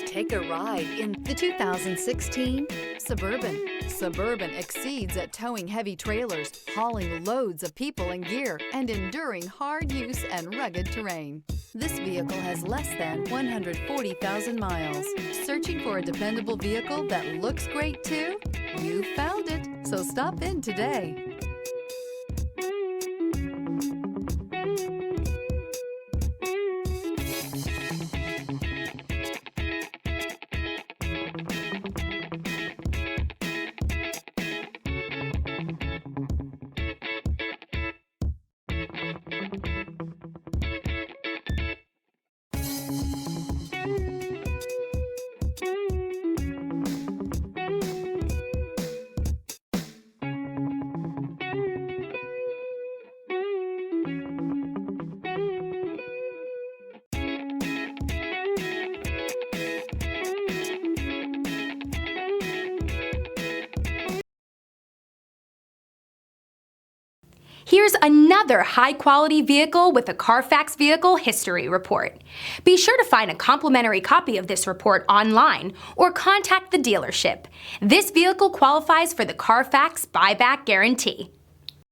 Take a ride in the 2016 Suburban. Suburban exceeds at towing heavy trailers, hauling loads of people and gear, and enduring hard use and rugged terrain. This vehicle has less than 140,000 miles. Searching for a dependable vehicle that looks great too? You found it, so stop in today. Here's another high-quality vehicle with a Carfax Vehicle History Report. Be sure to find a complimentary copy of this report online or contact the dealership. This vehicle qualifies for the Carfax Buyback Guarantee.